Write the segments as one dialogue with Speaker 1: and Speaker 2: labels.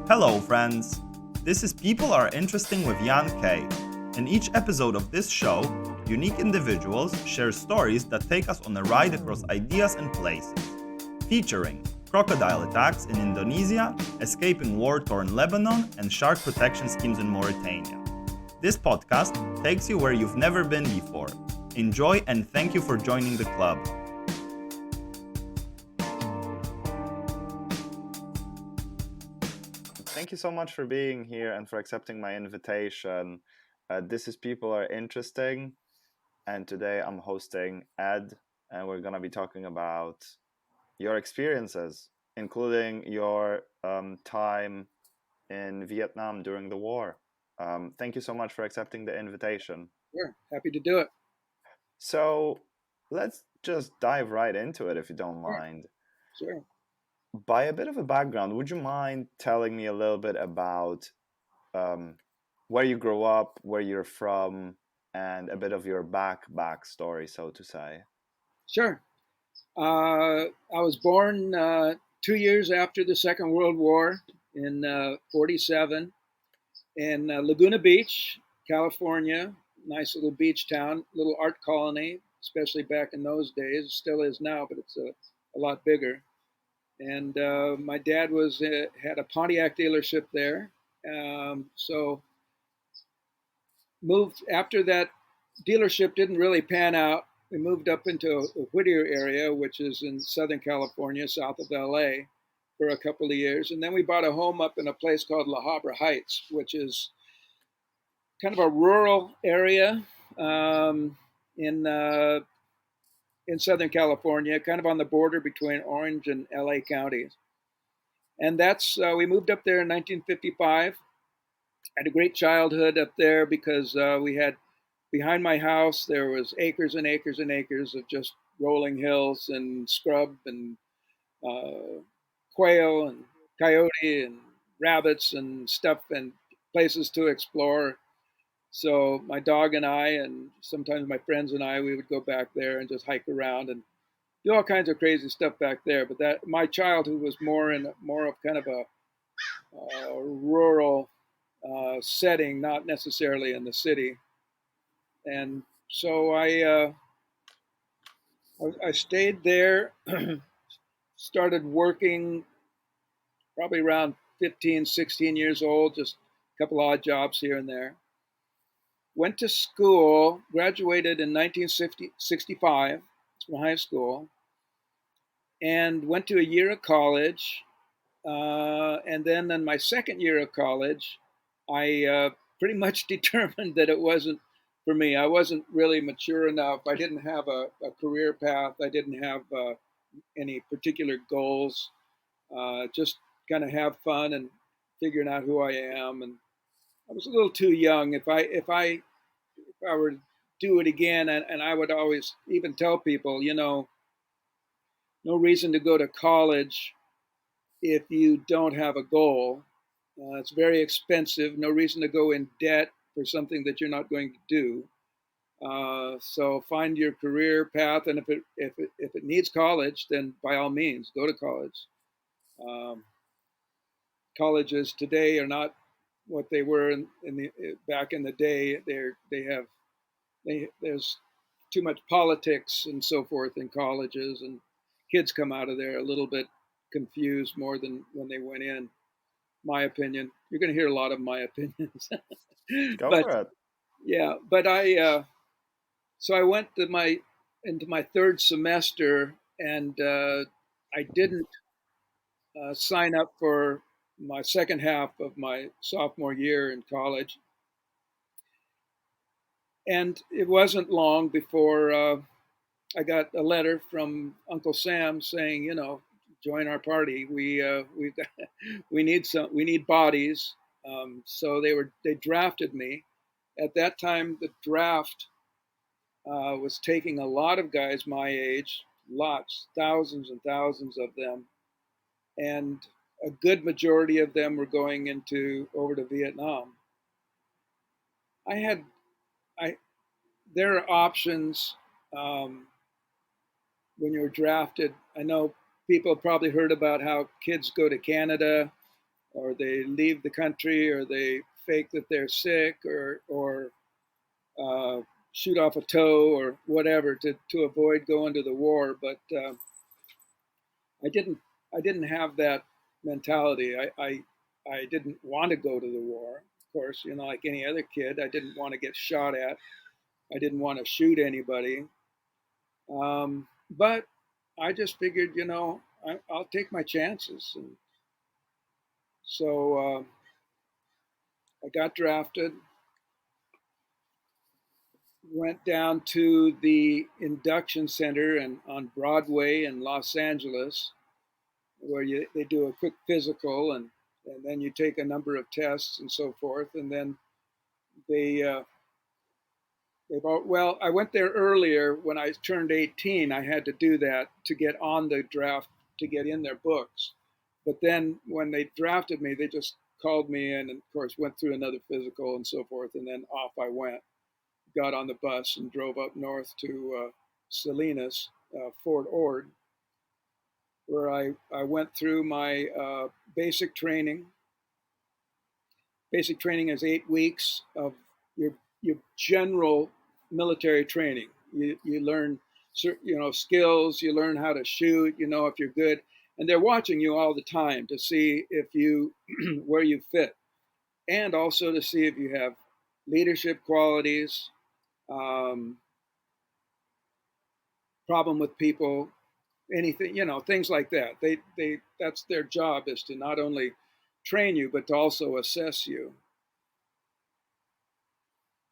Speaker 1: Hello, friends! This is People Are Interesting with Jan K. In each episode of this show, unique individuals share stories that take us on a ride across ideas and places, featuring crocodile attacks in Indonesia, escaping war-torn Lebanon, and shark protection schemes in Mauritania. This podcast takes you where you've never been before. Enjoy and thank you for joining the club. Thank you so much for being here and for accepting my invitation. This is People Are Interesting, and today I'm hosting Ed, and we're going to be talking about your experiences, including your time in Vietnam during the war. Thank you so much for accepting the invitation.
Speaker 2: Sure, happy to do it.
Speaker 1: So let's just dive right into it, if you don't
Speaker 2: Sure,
Speaker 1: mind.
Speaker 2: sure.
Speaker 1: By a bit of a background, would you mind telling me a little bit about where you grew up, where you're from, and a bit of your backstory, so to say?
Speaker 2: Sure. I was born 2 years after the Second World War in 47 in Laguna Beach, California. Nice little beach town, little art colony, especially back in those days. It still is now, but it's a lot bigger. And my dad had a Pontiac dealership there. So moved after that dealership didn't really pan out. We moved up into the Whittier area, which is in Southern California, south of LA, for a couple of years. And then we bought a home up in a place called La Habra Heights, which is kind of a rural area in Southern California, kind of on the border between Orange and LA counties. And we moved up there in 1955. I had a great childhood up there because we had behind my house there was acres and acres and acres of just rolling hills and scrub and quail and coyote and rabbits and stuff and places to explore. So my dog and I, and sometimes my friends and I, we would go back there and just hike around and do all kinds of crazy stuff back there. But that my childhood was more of kind of a rural setting, not necessarily in the city. And so I stayed there, started working probably around 15, 16 years old, just a couple odd jobs here and there. Went to school, graduated in 1965 from high school, and went to a year of college. And then in my second year of college, I pretty much determined that it wasn't for me. I wasn't really mature enough. I didn't have a career path. I didn't have any particular goals. Just kind of have fun and figuring out who I am. And I was a little too young. If I were to do it again, and I would always even tell people, no reason to go to college if you don't have a goal. It's very expensive. No reason to go in debt for something that you're not going to do. So find your career path, and if it needs college, then by all means go to college. Um, Colleges today are not what they were back in the day. There's too much politics and so forth in colleges, and kids come out of there a little bit confused more than when they went in. My opinion. You're going to hear a lot of my opinions,
Speaker 1: Go
Speaker 2: but
Speaker 1: for it.
Speaker 2: yeah. But so I went into my third semester, and I didn't sign up for my second half of my sophomore year in college. And it wasn't long before I got a letter from Uncle Sam saying, join our party. We need bodies. So they drafted me. At that time, the draft was taking a lot of guys my age, lots, thousands and thousands of them, and a good majority of them were going over to Vietnam. I had I There are options when you're drafted. I know people have probably heard about how kids go to Canada or they leave the country, or they fake that they're sick, or uh, shoot off a toe or whatever to avoid going to the war. But I didn't I didn't have that mentality. I didn't want to go to the war. Of course, like any other kid, I didn't want to get shot at. I didn't want to shoot anybody. But I just figured, I'll take my chances. And so I got drafted, went down to the induction center and on Broadway in Los Angeles, where they do a quick physical, and then you take a number of tests and so forth, and then they well, I went there earlier when I turned 18. I had to do that to get on the draft, to get in their books. But then when they drafted me, they just called me in and, of course, went through another physical and so forth. And then off I went, got on the bus and drove up north to Salinas, Fort Ord, where I went through my basic training. Basic training is 8 weeks of your general military training. You learn skills. You learn how to shoot. If you're good, and they're watching you all the time to see if you where you fit, and also to see if you have leadership qualities, um, problem with people, anything, things like that. They that's their job, is to not only train you but to also assess you.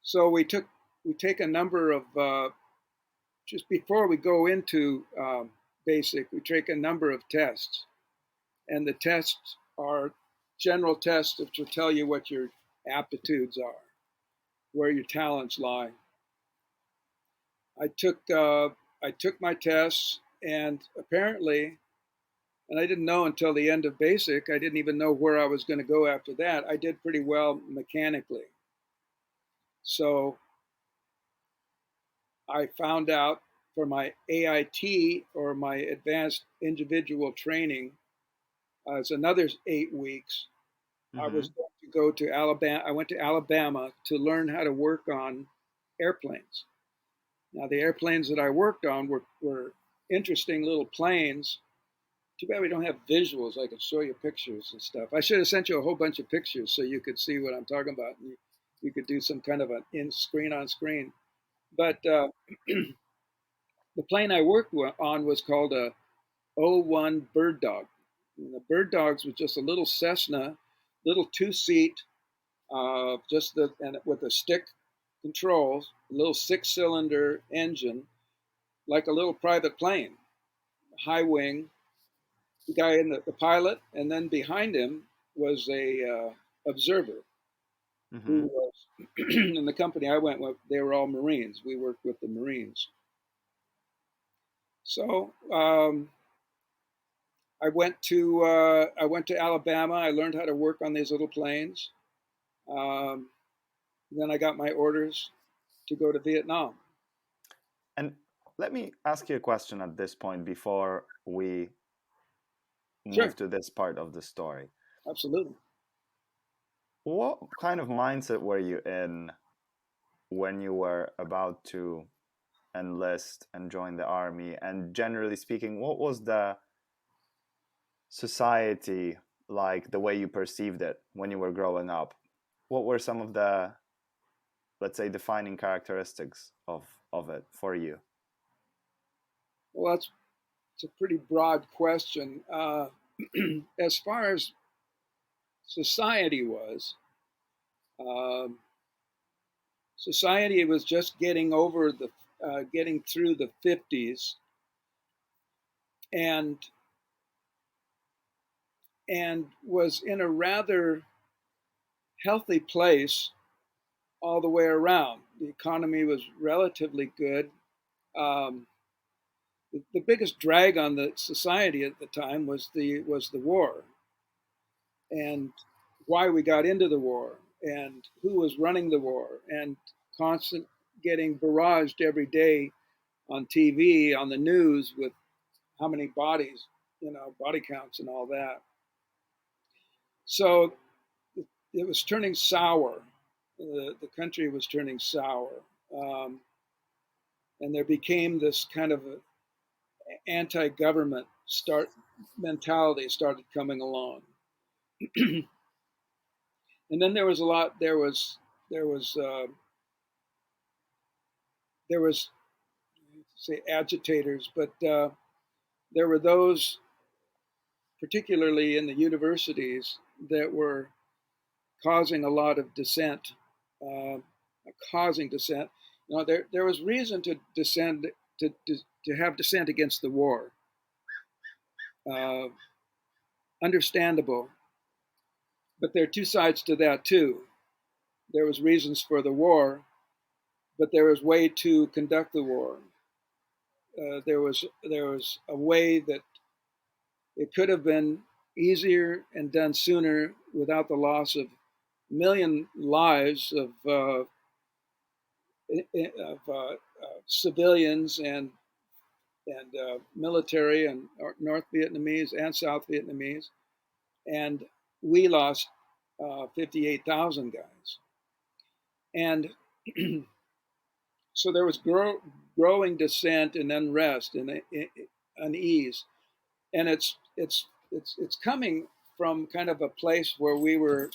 Speaker 2: So we take a number of just before we go into basic, we take a number of tests, and the tests are general tests to tell you what your aptitudes are, where your talents lie. I took my tests, and apparently, and I didn't know until the end of basic. I didn't even know where I was going to go after that. I did pretty well mechanically, so I found out for my AIT, or my advanced individual training, it's another 8 weeks. I
Speaker 1: Mm-hmm.
Speaker 2: was going to go to Alabama. I went to Alabama to learn how to work on airplanes. Now, the airplanes that I worked on were interesting little planes. Too bad we don't have visuals. I could show you pictures and stuff. I should have sent you a whole bunch of pictures so you could see what I'm talking about. And you could do some kind of an in screen on screen. But the plane I worked on was called a O-1 Bird Dog. And the Bird Dogs was just a little Cessna, little two-seat, and with a stick controls, a little six-cylinder engine, like a little private plane, high wing. The guy in the pilot, and then behind him was a observer who
Speaker 1: Mm-hmm.
Speaker 2: was in the company I went with. They were all Marines. We worked with the Marines. So I went to Alabama. I learned how to work on these little planes. Um, then I got my orders to go to Vietnam.
Speaker 1: And let me ask you a question at this point before we
Speaker 2: Sure,
Speaker 1: move to this part of the story.
Speaker 2: absolutely.
Speaker 1: What kind of mindset were you in when you were about to enlist and join the army? And generally speaking, what was the society like, the way you perceived it when you were growing up? What were some of the, let's say, defining characteristics of it for you?
Speaker 2: Well, it's a pretty broad question. As far as society was, um, society was just getting through the 50s, and was in a rather healthy place all the way around. The economy was relatively good. Um, the biggest drag on the society at the time was the war, and why we got into the war, and who was running the war, and constant getting barraged every day on TV, on the news, with how many bodies, body counts and all that. So it was turning sour. The country was turning sour. Um, and there became this kind of anti-government start mentality started coming along. And then there was a lot. There was there was say agitators, but there were those, particularly in the universities, that were causing a lot of dissent. Uh, causing dissent. You know, there was reason to dissent to have dissent against the war. Uh, Understandable, but there are two sides to that too. There was reasons for the war, but there was way to conduct the war. There was a way that it could have been easier and done sooner without the loss of a million lives of civilians and military and North Vietnamese and South Vietnamese, and we lost 58,000 guys, and so there was growing dissent and unrest and unease, and it's coming from kind of a place where we were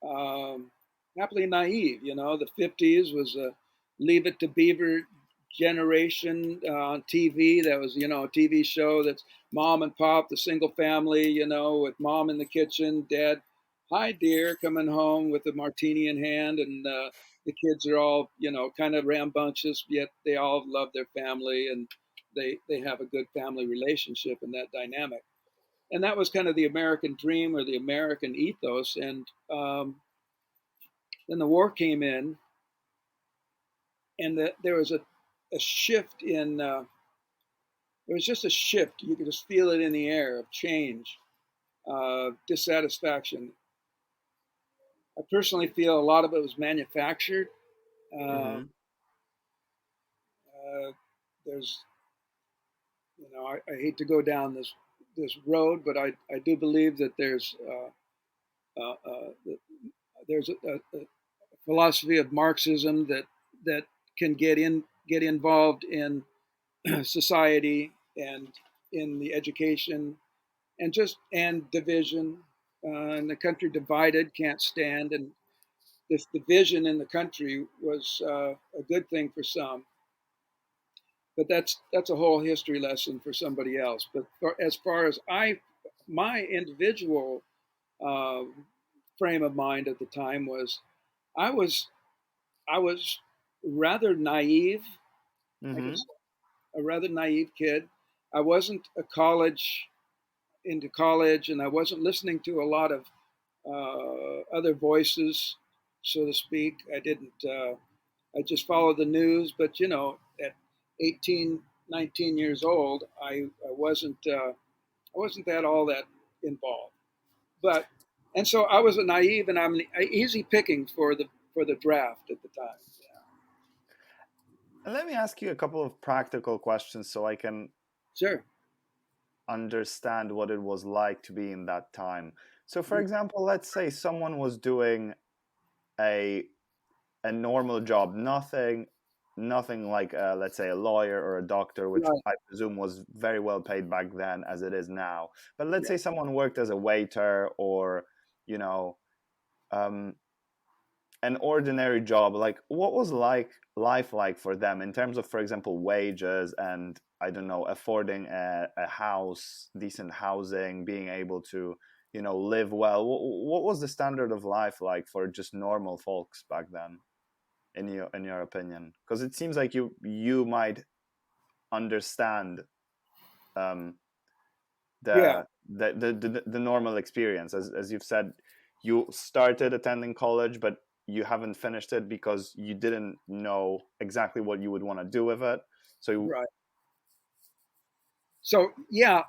Speaker 2: um, happily naive. You know, the '50s was a Leave It to Beaver generation on TV. That was, a TV show that's mom and pop, the single family, with mom in the kitchen, dad, hi dear, coming home with a martini in hand, and the kids are all, kind of rambunctious, yet they all love their family and they have a good family relationship in that dynamic. And that was kind of the American dream or the American ethos. And then the war came in, and there was a shift in it was just a shift. You could just feel it in the air of change, dissatisfaction. I personally feel a lot of it was manufactured.
Speaker 1: Mm-hmm.
Speaker 2: Um, there's, I hate to go down this road, but I do believe that there's a philosophy of Marxism that can get involved in society and in the education and division, and the country divided can't stand, and this division in the country was a good thing for some, but that's a whole history lesson for somebody else. But as far as my individual uh, frame of mind at the time was, I was I was rather naive, I
Speaker 1: Mm-hmm.
Speaker 2: guess, a rather naive kid. I wasn't a college into college, and I wasn't listening to a lot of other voices, so to speak. I didn't. I just followed the news, but at 18, 19 years old, I wasn't that all that involved. But and so I was a naive, and I'm easy picking for the draft at the time.
Speaker 1: And let me ask you a couple of practical questions so I can
Speaker 2: Sure.
Speaker 1: understand what it was like to be in that time. So, for
Speaker 2: Mhm.
Speaker 1: example, let's say someone was doing a a normal job, nothing like let's say a lawyer or a doctor, which
Speaker 2: Right.
Speaker 1: I presume was very well paid back then as it is now. But let's
Speaker 2: Yeah.
Speaker 1: say someone worked as a waiter or you know um, an ordinary job. Like what was like life like for them in terms of, for example, wages and I don't know, affording a house, decent housing, being able to live well. What was the standard of life like for just normal folks back then? In your opinion, because it seems like you might understand um,
Speaker 2: Yeah.
Speaker 1: the normal experience, as you've said, you started attending college but you haven't finished it because you didn't know exactly what you would want to do with it, so
Speaker 2: Right. So yeah,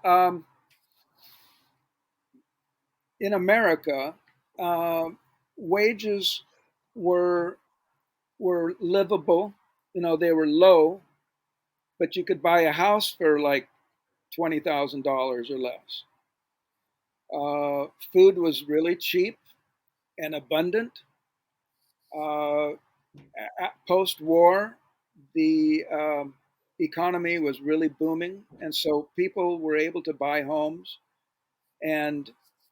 Speaker 2: in America, um, wages were were livable. They were low, but you could buy a house for like $20,000 or less. Food was really cheap and abundant. Uh, Post-war, the economy was really booming, and so people were able to buy homes. And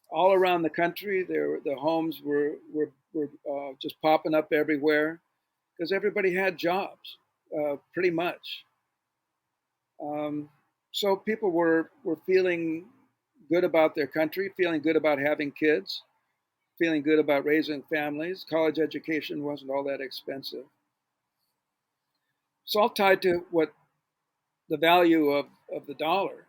Speaker 2: all around the country, the homes were just popping up everywhere because everybody had jobs, pretty much. Um, so people were feeling good about their country, feeling good about having kids, feeling good about raising families. College education wasn't all that expensive. It's all tied to what the value of the dollar,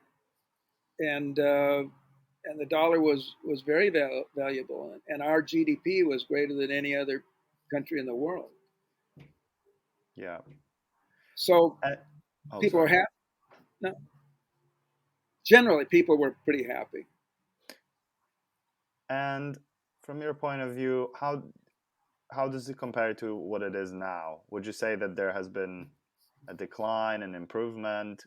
Speaker 2: and and the dollar was very valuable, and our GDP was greater than any other country in the world.
Speaker 1: Yeah.
Speaker 2: So
Speaker 1: Uh, oh,
Speaker 2: people were
Speaker 1: sorry.
Speaker 2: happy. No, generally, people were pretty happy.
Speaker 1: And from your point of view, how does it compare to what it is now? Would you say that there has been a decline, an improvement?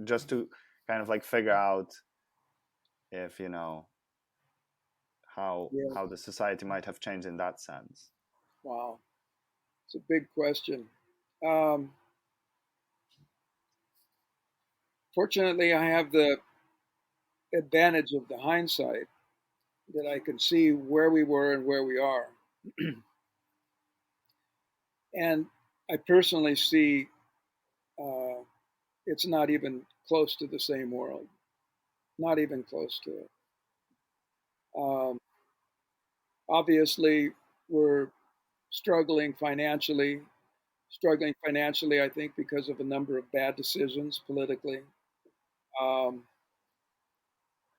Speaker 1: Just to kind of like figure out if
Speaker 2: Yeah.
Speaker 1: how the society might have changed in that sense.
Speaker 2: Wow. It's a big question. Um, Fortunately, I have the advantage of the hindsight that I can see where we were and where we are. And I personally see uh, it's not even close to the same world, not even close to it. Um, Obviously, we're struggling financially, I think, because of a number of bad decisions politically. Um,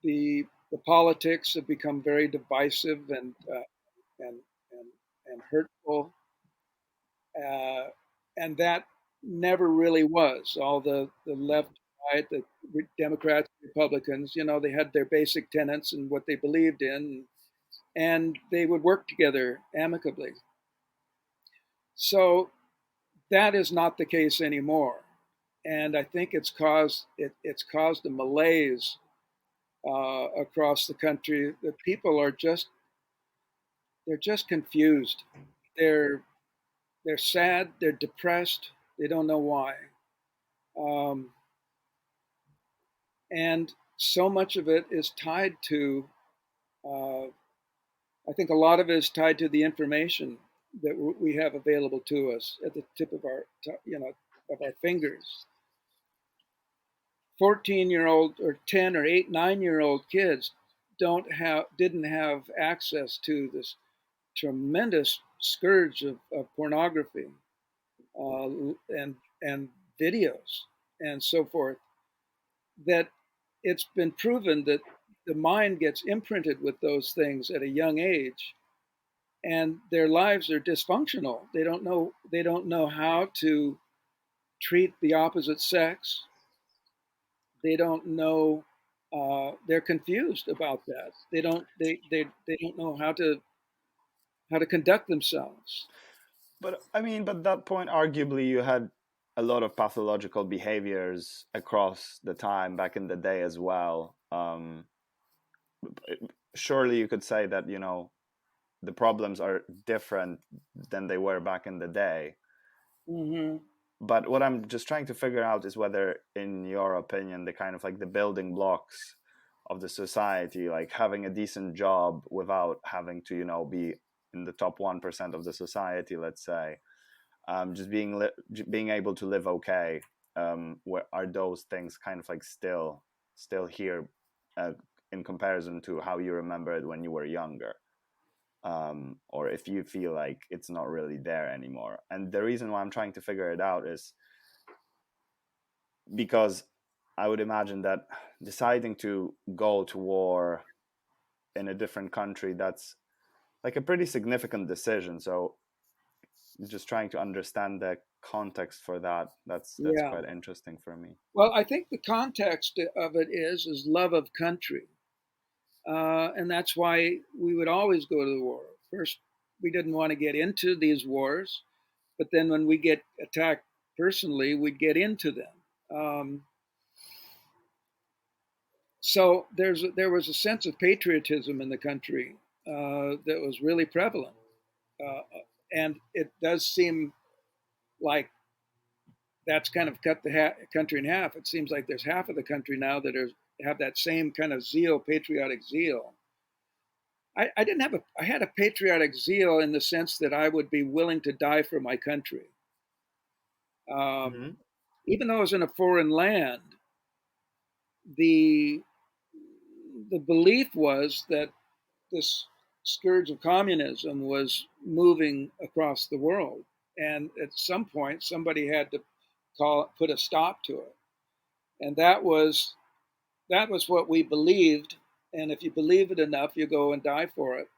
Speaker 2: the politics have become very divisive and, and, and hurtful. Uh, and that never really was. All the left, right, the Democrats, Republicans, they had their basic tenets and what they believed in, and they would work together amicably. So that is not the case anymore, and I think it's caused a malaise across the country. The people are they're just confused. They're they're sad. They're depressed. They don't know why. Um, and so much of it is tied to uh, I think a lot of it is tied to the information that we have available to us at the tip of our fingers. 14-year-old or 10 or 8 9-year-old kids didn't have access to this tremendous scourge of pornography, uh, and videos and so forth, that it's been proven that the mind gets imprinted with those things at a young age, and their lives are dysfunctional. They don't know how to treat the opposite sex. They don't know. They're confused about that. They don't know how to conduct themselves.
Speaker 1: But I mean, but that point, arguably, you had a lot of pathological behaviors across the time back in the day as well. Surely you could say that the problems are different than they were back in the day.
Speaker 2: Hmm.
Speaker 1: But what I'm just trying to figure out is whether, in your opinion, the kind of like the building blocks of the society, like having a decent job without having to, be in the top 1% of the society, let's say, just being able to live okay, where are those things kind of like still here, uh, in comparison to how you remember it when you were younger, or if you feel like it's not really there anymore. And the reason why I'm trying to figure it out is because I would imagine that deciding to go to war in a different country, that's like a pretty significant decision. So just trying to understand the context for that, that's
Speaker 2: Yeah.
Speaker 1: quite interesting for me.
Speaker 2: Well, I think the context of it is love of country, and that's why we would always go to the war. First, we didn't want to get into these wars, but then when we get attacked personally, we'd get into them. Um, So there was a sense of patriotism in the country that was really prevalent, uh, and it does seem like that's kind of cut the country in half. It seems like there's half of the country now that have that same kind of zeal, patriotic zeal. I didn't have I had a patriotic zeal in the sense that I would be willing to die for my country. Um,
Speaker 1: Hmm.
Speaker 2: Even though I was in a foreign land, the the belief was that this scourge of communism was moving across the world, and at some point somebody had to put a stop to it, and that was what we believed. And if you believe it enough, you go and die for it.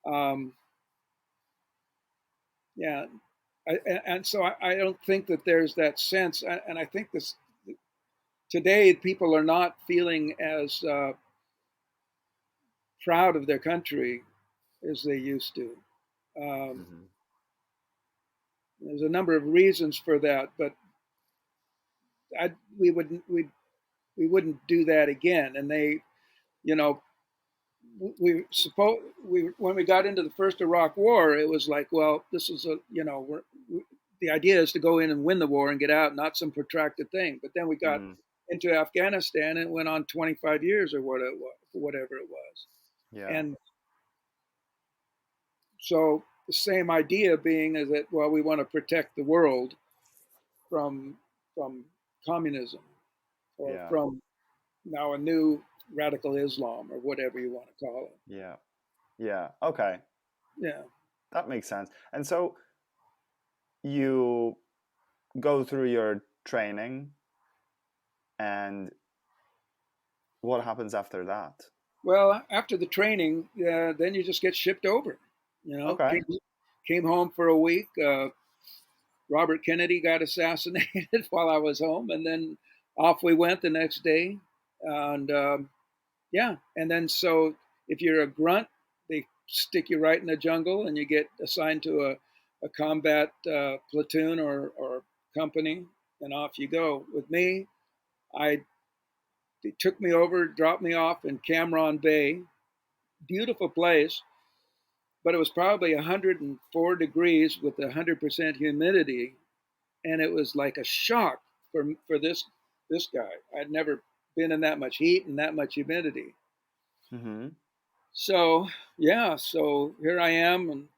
Speaker 2: Um, yeah, and so I don't think that there's that sense, and I think this today people are not feeling as proud of their country as they used to. Um,
Speaker 1: Hmm.
Speaker 2: there's a number of reasons for that, but I, we wouldn't we wouldn't do that again. And they, you know, we when we got into the first Iraq War, it was like, well, this is a the idea is to go in and win the war and get out, not some protracted thing. But then we got
Speaker 1: Mm.
Speaker 2: into Afghanistan, and it went on 25 years or what it was, whatever it was.
Speaker 1: Yeah.
Speaker 2: And so the same idea being is that, well, we want to protect the world from from communism or
Speaker 1: Yeah.
Speaker 2: from now a new radical Islam or whatever you want to call it.
Speaker 1: Yeah. Yeah. Okay.
Speaker 2: Yeah.
Speaker 1: That makes sense. And so you go through your training, and what happens after that?
Speaker 2: Well, after the training, then you just get shipped over. You know,
Speaker 1: Okay.
Speaker 2: came home for a week. Robert Kennedy got assassinated while I was home, and then off we went the next day. And yeah, and then so if you're a grunt, they stick you right in the jungle, and you get assigned to a combat platoon or company, and off you go. With me, I they took me over, dropped me off in Cameron Bay, beautiful place, but it was probably 104 degrees with 100% humidity, and it was like a shock for this guy. I'd never been in that much heat and that much humidity.
Speaker 1: Mm-hmm.
Speaker 2: So yeah, so here I am, and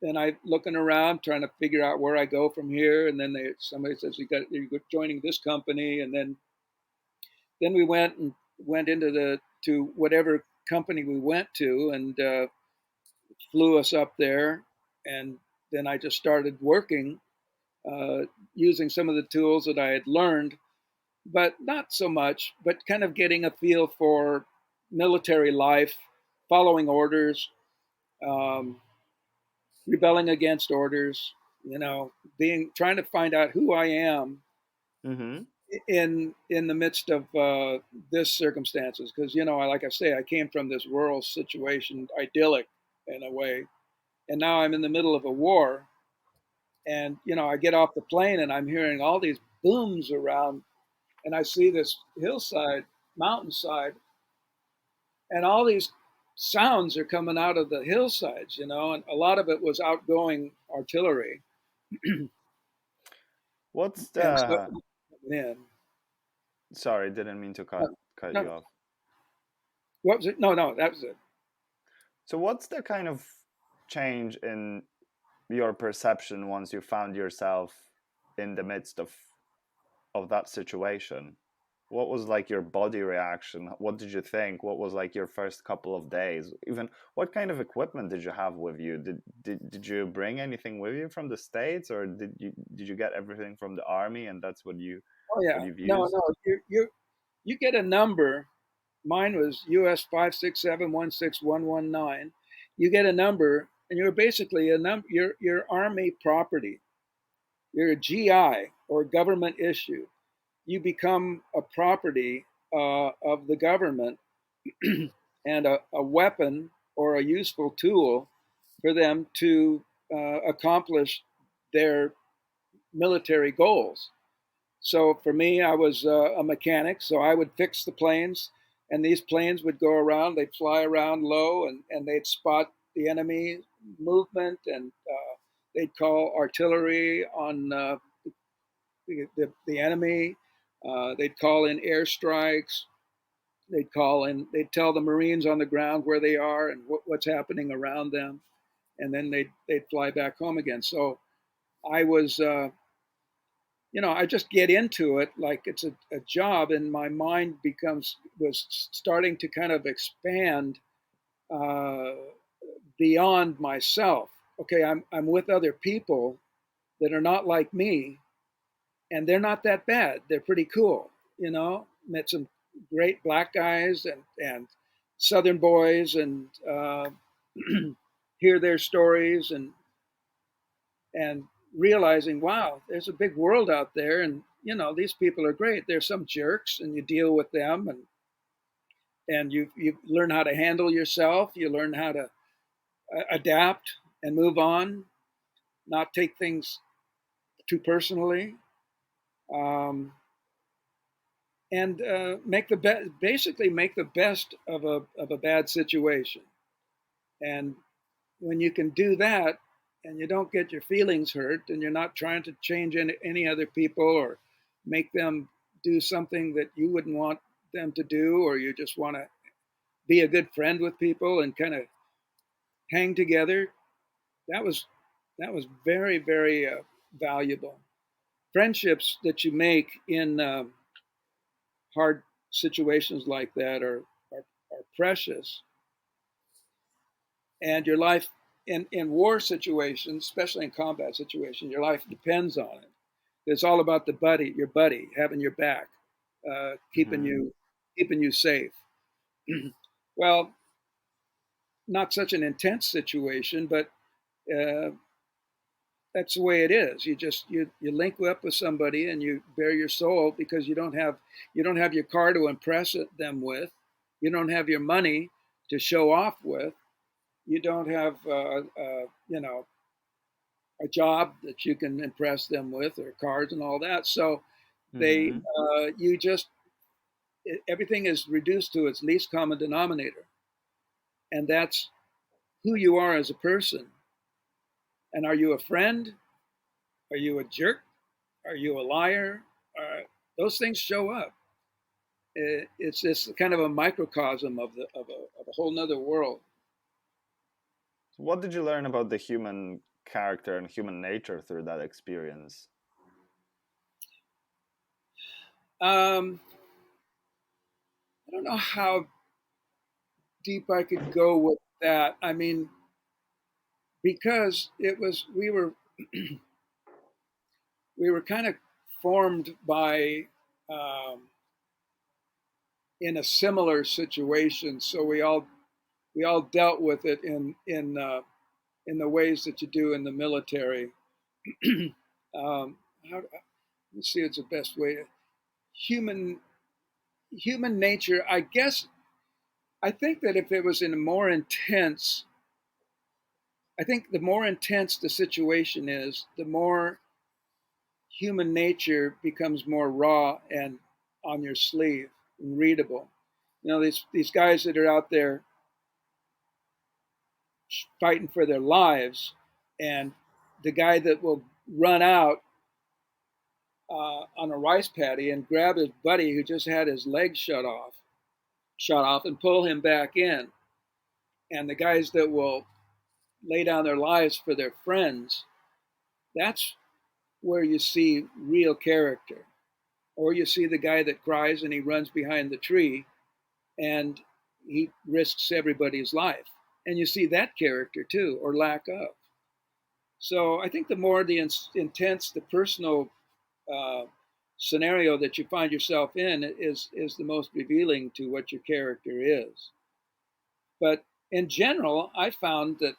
Speaker 2: then I looking around trying to figure out where I go from here, and then somebody says you're joining this company, and then we went into the to whatever company we went to, and flew us up there, and then I just started working uh, using some of the tools that I had learned, but not so much, but kind of getting a feel for military life, following orders, um, rebelling against orders, being trying to find out who I am
Speaker 1: Mm-hmm.
Speaker 2: in the midst of this circumstances, because like I say, I came from this rural situation, idyllic in a way, and now I'm in the middle of a war. And I get off the plane and I'm hearing all these booms around, and I see this hillside, mountainside, and all these sounds are coming out of the hillsides, and a lot of it was outgoing artillery.
Speaker 1: What's
Speaker 2: And so,
Speaker 1: the
Speaker 2: man,
Speaker 1: Sorry, didn't mean to
Speaker 2: uh,
Speaker 1: cut you
Speaker 2: no,
Speaker 1: off.
Speaker 2: what was it? No, no, that was it.
Speaker 1: So what's the kind of change in your perception once you found yourself in the midst of that situation? What was like your body reaction? What did you think? What was like your first couple of days? Even what kind of equipment did you have with you? Did you bring anything with you from the States, or did you get everything from the army and that's
Speaker 2: Oh
Speaker 1: what
Speaker 2: yeah,
Speaker 1: you've
Speaker 2: no,
Speaker 1: used?
Speaker 2: no, you get a number. Mine was US 567161119. You get a number, and you're basically a number. You're Army property. You're a GI or government issue. You become a property of the government and a weapon or a useful tool for them to accomplish their military goals. So for me, I was a mechanic, so I would fix the planes, And these planes would go around, they'd fly around low, and they'd spot the enemy movement, and they'd call artillery on the enemy. They'd call in airstrikes. They'd tell the Marines on the ground where they are and what's happening around them, and then they'd fly back home again. So I was, I just get into it like it's a job, and my mind was starting to kind of expand uh, beyond myself. Okay, I'm with other people that are not like me, and they're not that bad. They're pretty cool. Met some great black guys and Southern boys, and hear their stories, and realizing, wow, there's a big world out there, and these people are great. There's some jerks, and you deal with them, and you learn how to handle yourself. You learn how to adapt and move on, not take things too personally, um, and basically make the best of a bad situation. And when you can do that, and you don't get your feelings hurt, and you're not trying to change any other people or make them do something that you wouldn't want them to do, or you just want to be a good friend with people and kind of hang together, that was very, very valuable. Friendships that you make in hard situations like that are precious, and your life in war situations, especially in combat situations, your life depends on it. It's all about your buddy having your back, keeping
Speaker 1: Mm-hmm.
Speaker 2: you safe. Well, not such an intense situation, but uh, that's the way it is. You link up with somebody and you bare your soul, because you don't have your car to impress them with, you don't have your money to show off with, you don't have a job that you can impress them with, or cars and all that. So they
Speaker 1: Mm-hmm.
Speaker 2: you just everything is reduced to its least common denominator, and that's who you are as a person. And are you a friend? Are you a jerk? Are you a liar? Those things show up. It's just kind of a microcosm of a whole nother world.
Speaker 1: What did you learn about the human character and human nature through that experience?
Speaker 2: Um, I don't know how deep I could go with that. I mean, because it was we were kind of formed by in a similar situation, so we all dealt with it in the ways that you do in the military. How, let's see, it's the best way to human human nature. I guess I think that if it was in a more intense, I think the more intense the situation is, the more human nature becomes more raw and on your sleeve and readable. These guys that are out there fighting for their lives, and the guy that will run out on a rice paddy and grab his buddy who just had his leg shot off, and pull him back in, and the guys that will lay down their lives for their friends. That's where you see real character. Or you see the guy that cries and he runs behind the tree and he risks everybody's life. And you see that character too, or lack of. So I think the more intense the personal uh, scenario that you find yourself in is the most revealing to what your character is. But in general, I found that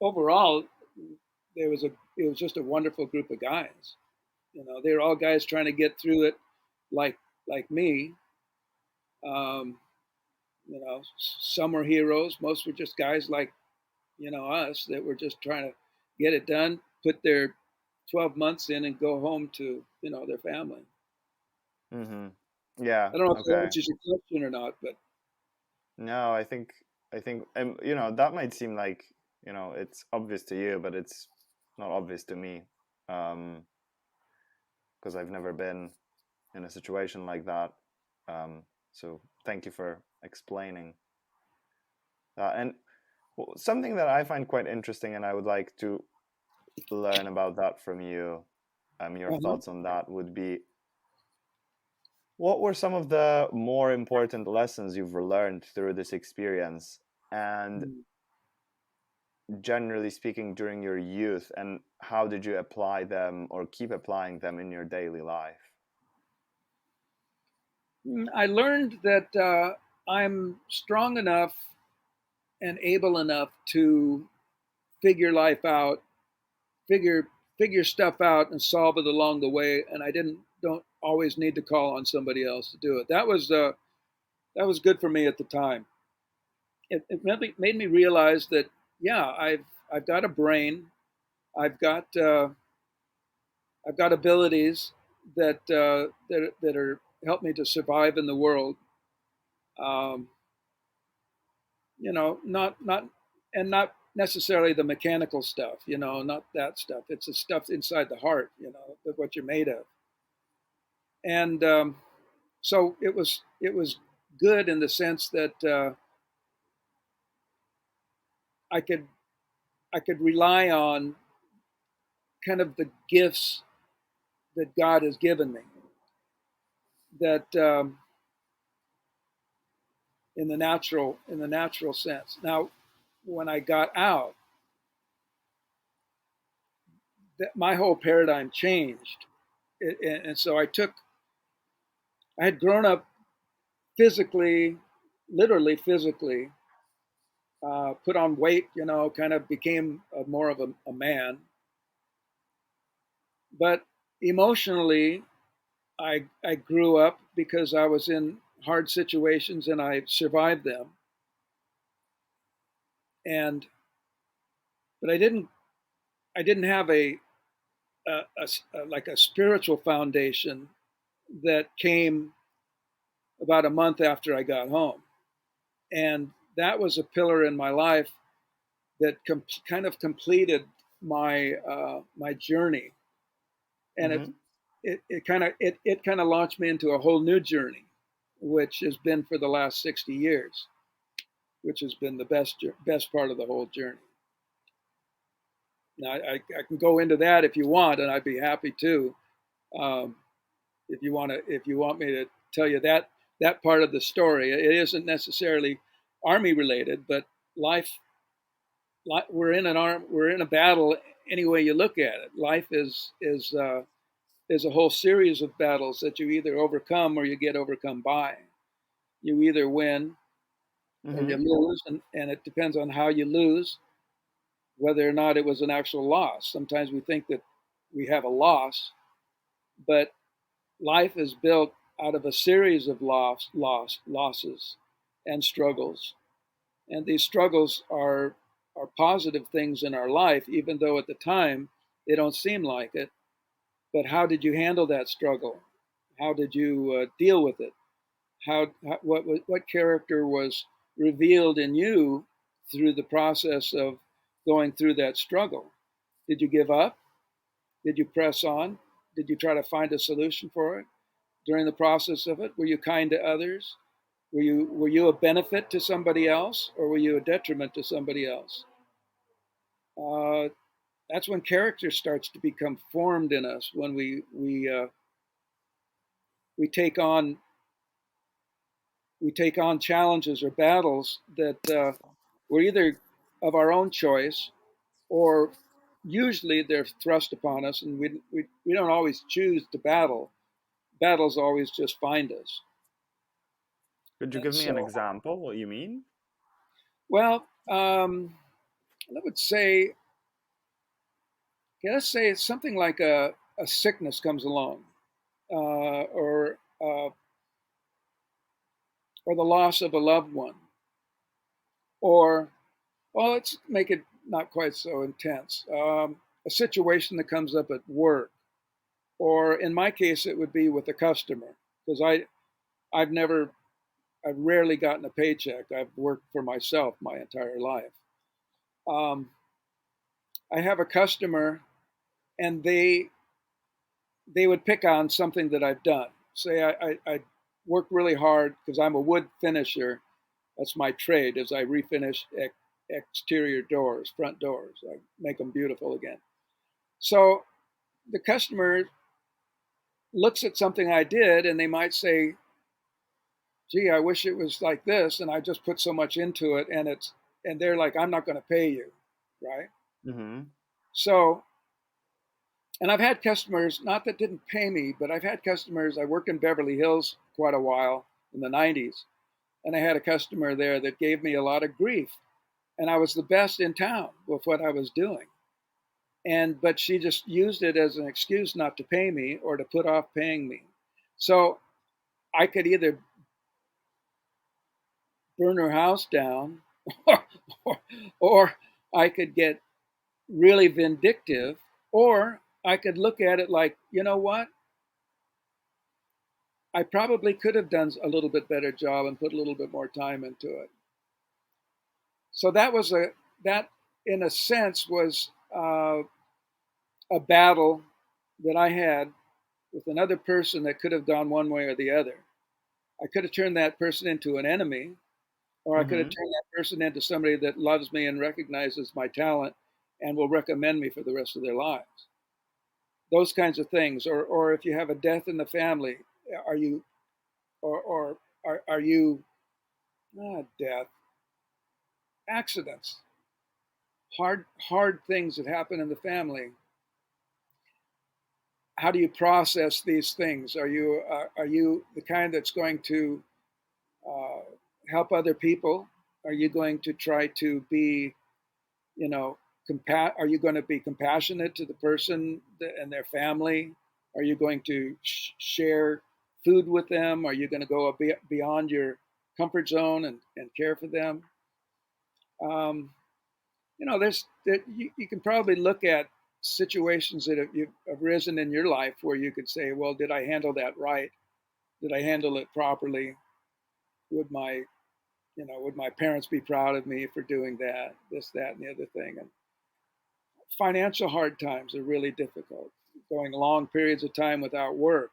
Speaker 2: overall it was just a wonderful group of guys. They were all guys trying to get through it, like me. Um, some were heroes. Most were just guys like us that were just trying to get it done, put their 12 months in, and go home to their family.
Speaker 1: Mm-hmm.
Speaker 3: Yeah.
Speaker 2: I don't know if that
Speaker 3: Okay.
Speaker 2: answers your question or not, but
Speaker 3: No, I think that might seem like, it's obvious to you, but it's not obvious to me. Um, because I've never been in a situation like that. So thank you for explaining that. And something that I find quite interesting, and I would like to learn about that from you, your
Speaker 2: uh-huh.
Speaker 3: thoughts on that would be, what were some of the more important lessons you've learned through this experience? And generally speaking, during your youth, and how did you apply them or keep applying them in your daily life?
Speaker 2: I learned that I'm strong enough and able enough to figure life out, figure figure stuff out, and solve it along the way. And I didn't don't always need to call on somebody else to do it. That was good for me at the time. It made me realize that yeah, I've got a brain, I've got uh, I've got abilities that are help me to survive in the world. Um, not and not necessarily the mechanical stuff, not that stuff. It's the stuff inside the heart, of what you're made of. And so it was good in the sense that I could I could rely on kind of the gifts that God has given me. That in the natural sense. Now, when I got out, my whole paradigm changed, and so I had grown up physically, literally physically, put on weight, kind of became more of a man. But emotionally, I grew up because I was in hard situations and I survived them. And but I didn't have like a spiritual foundation that came about a month after I got home, and that was a pillar in my life that kind of completed my journey, and
Speaker 3: Mm-hmm.
Speaker 2: it kind of launched me into a whole new journey, which has been for the last 60 years, which has been the best part of the whole journey. Now I can go into that if you want, and I'd be happy to. Um, if you want me to tell you that part of the story, it isn't necessarily army related, but life. We're in a battle any way you look at it. Life is a whole series of battles that you either overcome or you get overcome by. You either win or you
Speaker 3: Mm-hmm.
Speaker 2: lose, and it depends on how you lose, whether or not it was an actual loss. Sometimes we think that we have a loss, but life is built out of a series of losses and struggles. And these struggles are positive things in our life, even though at the time they don't seem like it. But how did you handle that struggle? How did you deal with it? What character was revealed in you through the process of going through that struggle? Did you give up? Did you press on? Did you try to find a solution for it during the process of it? Were you kind to others? Were you a benefit to somebody else, or were you a detriment to somebody else? Uh, that's when character starts to become formed in us, when we take on we take on challenges or battles that were either of our own choice, or usually they're thrust upon us, and we don't always choose to battle. Battles always just find us.
Speaker 3: Could you
Speaker 2: And
Speaker 3: give me an
Speaker 2: so,
Speaker 3: example what you mean?
Speaker 2: well, I would say, yeah, let's say it's something like a sickness comes along, or the loss of a loved one, or, well, let's make it not quite so intense. A situation that comes up at work, or in my case, it would be with a customer, because I've rarely gotten a paycheck. I've worked for myself my entire life. Um, I have a customer, and they would pick on something that I've done. Say I work really hard because I'm a wood finisher. That's my trade. As I refinish exterior doors, front doors, I make them beautiful again. So the customer looks at something I did, and they might say, "Gee, I wish it was like this," and I just put so much into it, and they're like, "I'm not going to pay you," right?
Speaker 3: Mm-hmm.
Speaker 2: So, and I've had customers, not that didn't pay me, but I've had customers. I worked in Beverly Hills quite a while in the 90s, and I had a customer there that gave me a lot of grief, and I was the best in town with what I was doing. But she just used it as an excuse not to pay me or to put off paying me. So I could either burn her house down, or, or I could get really vindictive, or I could look at it like, you know what? I probably could have done a little bit better job and put a little bit more time into it. So that in a sense was a battle that I had with another person that could have gone one way or the other. I could have turned that person into an enemy, or I could have
Speaker 3: Mm-hmm.
Speaker 2: turned that person into somebody that loves me and recognizes my talent and will recommend me for the rest of their lives. Those kinds of things, or if you have a death in the family, are you, or are you, not death, accidents, hard things that happen in the family. How do you process these things? Are you the kind that's going to uh, help other people? Are you going to try to be, you know, are you going to be compassionate to the person and their family? Are you going to share food with them? Are you going to go beyond your comfort zone and care for them? Um, you can probably look at situations that have arisen in your life where you could say, well, did I handle that right? Did I handle it properly? Would my, would my parents be proud of me for doing that, this, that, and the other thing? And financial hard times are really difficult. Going long periods of time without work.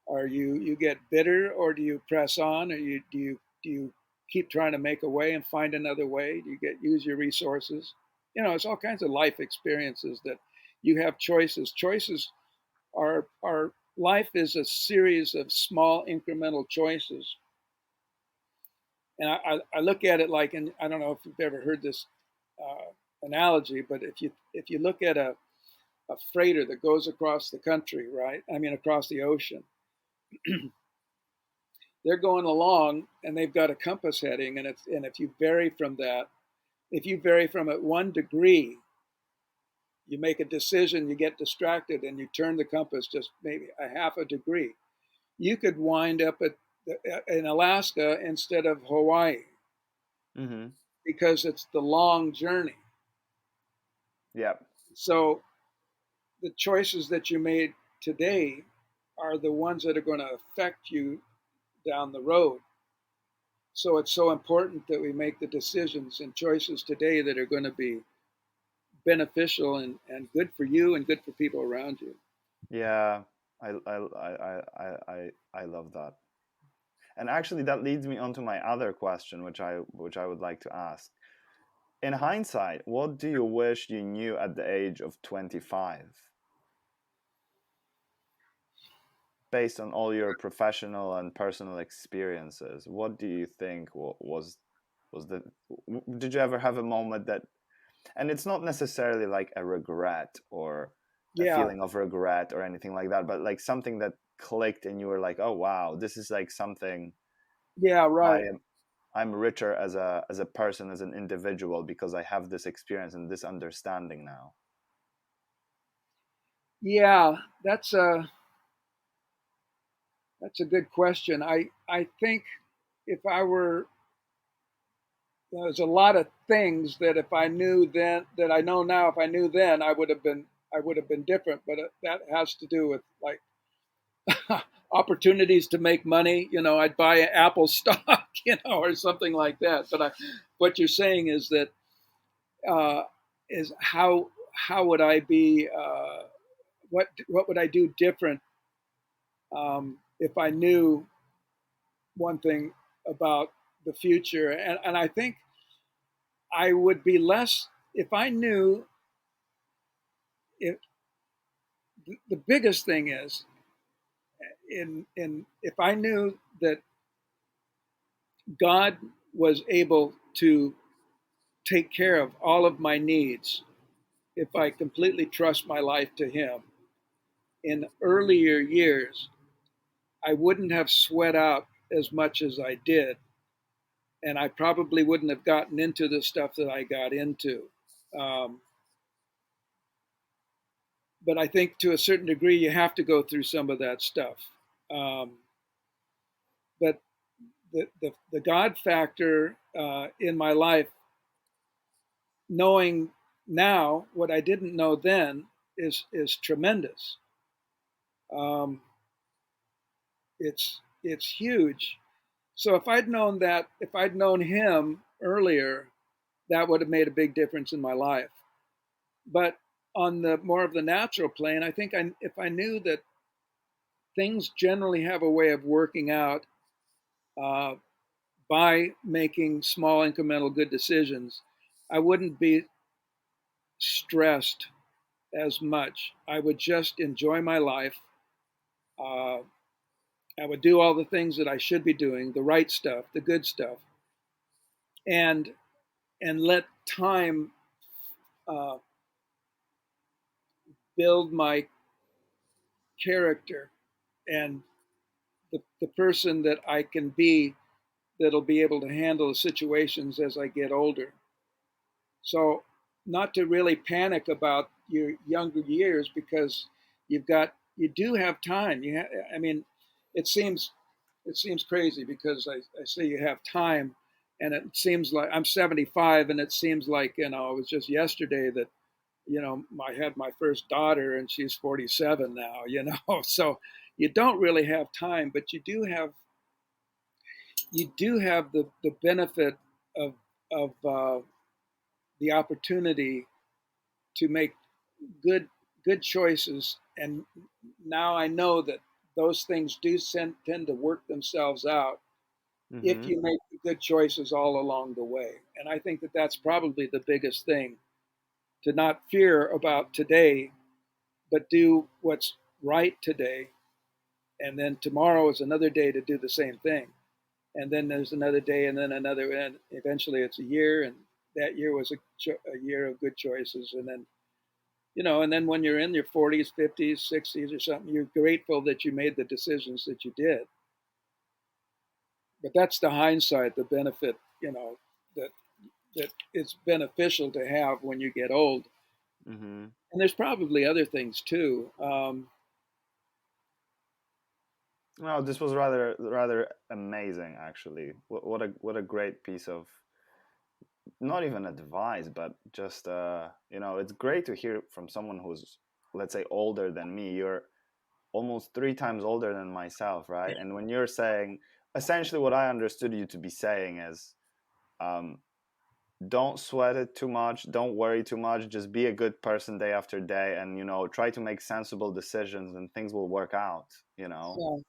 Speaker 2: Are you get bitter, or do you press on, or do you keep trying to make a way and find another way? Do you use your resources? It's all kinds of life experiences that you have choices. Choices are life is a series of small incremental choices. And I look at it like, and I don't know if you've ever heard this analogy, but if you look at a freighter that goes across the country, right? I mean, across the ocean, they're going along and they've got a compass heading, and if you vary from that, if you vary from it 1 degree, you make a decision, you get distracted, and you turn the compass just maybe a half a degree. You could wind up in Alaska instead of Hawaii
Speaker 3: Mm-hmm.
Speaker 2: because it's the long journey.
Speaker 3: Yep.
Speaker 2: So the choices that you made today are the ones that are going to affect you down the road. So it's so important that we make the decisions and choices today that are going to be beneficial and good for you and good for people around you.
Speaker 3: Yeah. I love that. And actually, that leads me on to my other question, which I would like to ask. In hindsight, what do you wish you knew at the age of 25? Based on all your professional and personal experiences, what do you think was the did you ever have a moment that, and it's not necessarily like a regret or a
Speaker 2: Yeah,
Speaker 3: feeling of regret or anything like that, but like something that clicked and you were like, oh wow, this is like something
Speaker 2: yeah,
Speaker 3: I
Speaker 2: right.
Speaker 3: am I'm richer as a person, as an individual, because I have this experience and this understanding now.
Speaker 2: Yeah, that's a good question. I think if I were there's a lot of things that if I knew then that I know now, if I knew then, I would have been different. But that has to do with like opportunities to make money, I'd buy Apple stock, or something like that. But what you're saying is that uh, is how would I be? What would I do different if I knew one thing about the future? And I think I would be less if I knew. If the biggest thing is in if I knew that God was able to take care of all of my needs if I completely trust my life to Him. In earlier years, I wouldn't have sweat out as much as I did, and I probably wouldn't have gotten into the stuff that I got into. Um, but I think to a certain degree, you have to go through some of that stuff. Um, but the God factor in my life, knowing now what I didn't know then, is tremendous. Um, it's huge. So if I'd known Him earlier, that would have made a big difference in my life. But on the more of the natural plane, I think if I knew that things generally have a way of working out uh, by making small incremental good decisions, I wouldn't be stressed as much. I would just enjoy my life. Uh, I would do all the things that I should be doing, the right stuff, the good stuff, and let time uh, build my character and the person that I can be that'll be able to handle the situations as I get older. So, not to really panic about your younger years because you do have time. I mean, it seems it seems crazy because I say you have time, and it seems like I'm 75, and it seems like it was just yesterday that I had my first daughter, and she's 47 now. So you don't really have time, but you do have the benefit of the opportunity to make good good choices. And now I know that those things tend to work themselves out if
Speaker 3: Mm-hmm.
Speaker 2: you make good choices all along the way. And I think that that's probably the biggest thing, to not fear about today, but do what's right today. And then tomorrow is another day to do the same thing. And then there's another day, and then another, and eventually it's a year. And that year was a year of good choices. And then when you're in your 40s, 50s, 60s or something, you're grateful that you made the decisions that you did. But that's the hindsight, the benefit, that it's beneficial to have when you get old.
Speaker 3: Mm-hmm.
Speaker 2: And there's probably other things too.
Speaker 3: Well, this was rather amazing, actually. What a great piece of, not even advice, but just it's great to hear from someone who's, let's say, older than me. You're almost 3 times older than myself, right? And when you're saying, essentially, what I understood you to be saying is, um, don't sweat it too much, don't worry too much, just be a good person day after day, and try to make sensible decisions, and things will work out.
Speaker 2: So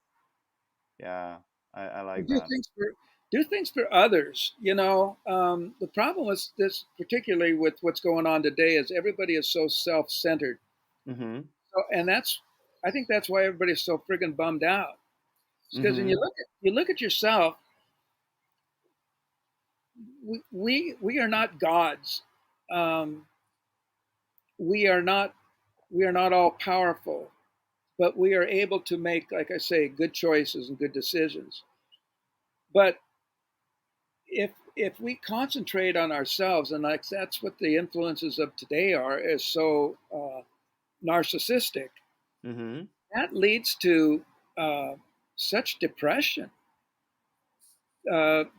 Speaker 3: Yeah, I like
Speaker 2: do
Speaker 3: that.
Speaker 2: things for do things for others. The problem with this, particularly with what's going on today, is everybody is so self-centered.
Speaker 3: Mm-hmm.
Speaker 2: So, and I think that's why everybody's so friggin' bummed out. Because when
Speaker 3: Mm-hmm.
Speaker 2: you look at yourself, we are not gods. Um, we are not all powerful, but we are able to make, like I say, good choices and good decisions. But if we concentrate on ourselves, and like that's what the influences of today are, is so narcissistic,
Speaker 3: Mm-hmm.
Speaker 2: that leads to uh, such depression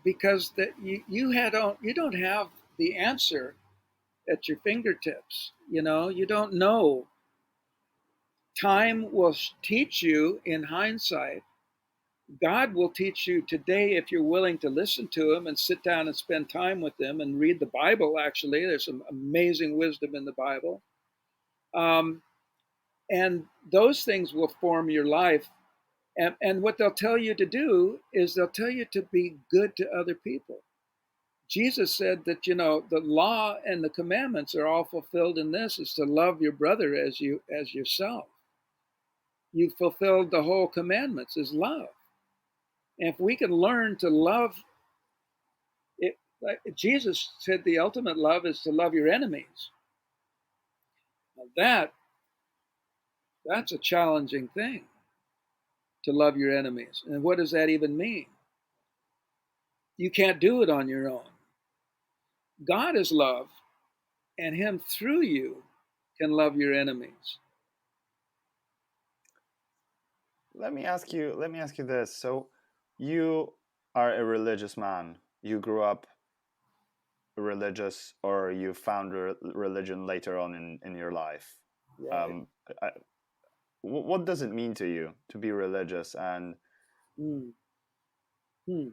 Speaker 2: because that you don't have the answer at your fingertips. You don't know. Time will teach you in hindsight, God will teach you today if you're willing to listen to him and sit down and spend time with him and read the Bible. Actually, there's some amazing wisdom in the Bible. Um, and those things will form your life. And what they'll tell you to do is they'll tell you to be good to other people. Jesus said that, the law and the commandments are all fulfilled in this, is to love your brother as yourself. You fulfilled the whole commandments is love. And if we can learn to love it, like Jesus said, the ultimate love is to love your enemies. Now that's a challenging thing, to love your enemies. And what does that even mean? You can't do it on your own. God is love, and him through you can love your enemies.
Speaker 3: Let me ask you this. So you are a religious man. You grew up religious, or you found religion later on in your life.
Speaker 2: Right.
Speaker 3: I, what does it mean to you to be religious? And
Speaker 2: Hmm. Hmm.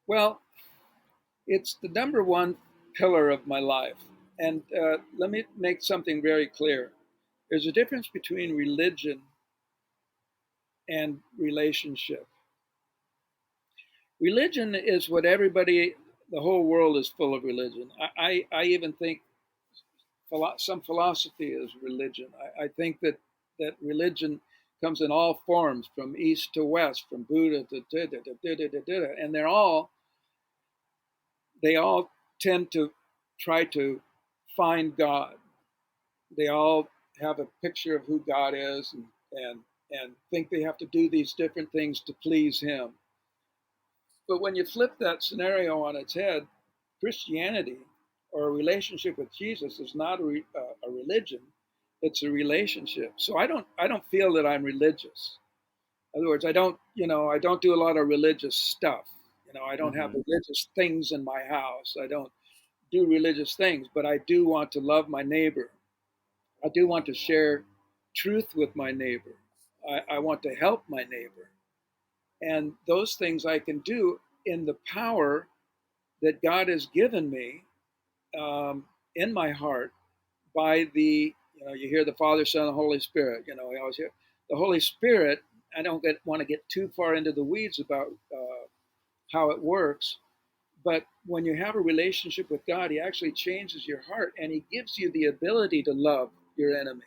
Speaker 2: Well, it's the number one pillar of my life. And let me make something very clear. There's a difference between religion and relationship. Religion is what everybody, the whole world is full of religion. I even think some philosophy is religion. I think that religion comes in all forms, from east to west, from Buddha to and they all tend to try to find God. They all have a picture of who God is, and think they have to do these different things to please him. But when you flip that scenario on its head, Christianity, or a relationship with Jesus, is not a religion; it's a relationship. So I don't feel that I'm religious. In other words, I don't do a lot of religious stuff. I don't have
Speaker 3: mm-hmm,
Speaker 2: religious things in my house. I don't do religious things, but I do want to love my neighbor. I do want to share truth with my neighbor. I want to help my neighbor. And those things I can do in the power that God has given me, in my heart, by you hear the Father, Son, and Holy Spirit. We always hear the Holy Spirit. I don't want to get too far into the weeds about how it works, but when you have a relationship with God, he actually changes your heart, and he gives you the ability to love your enemy.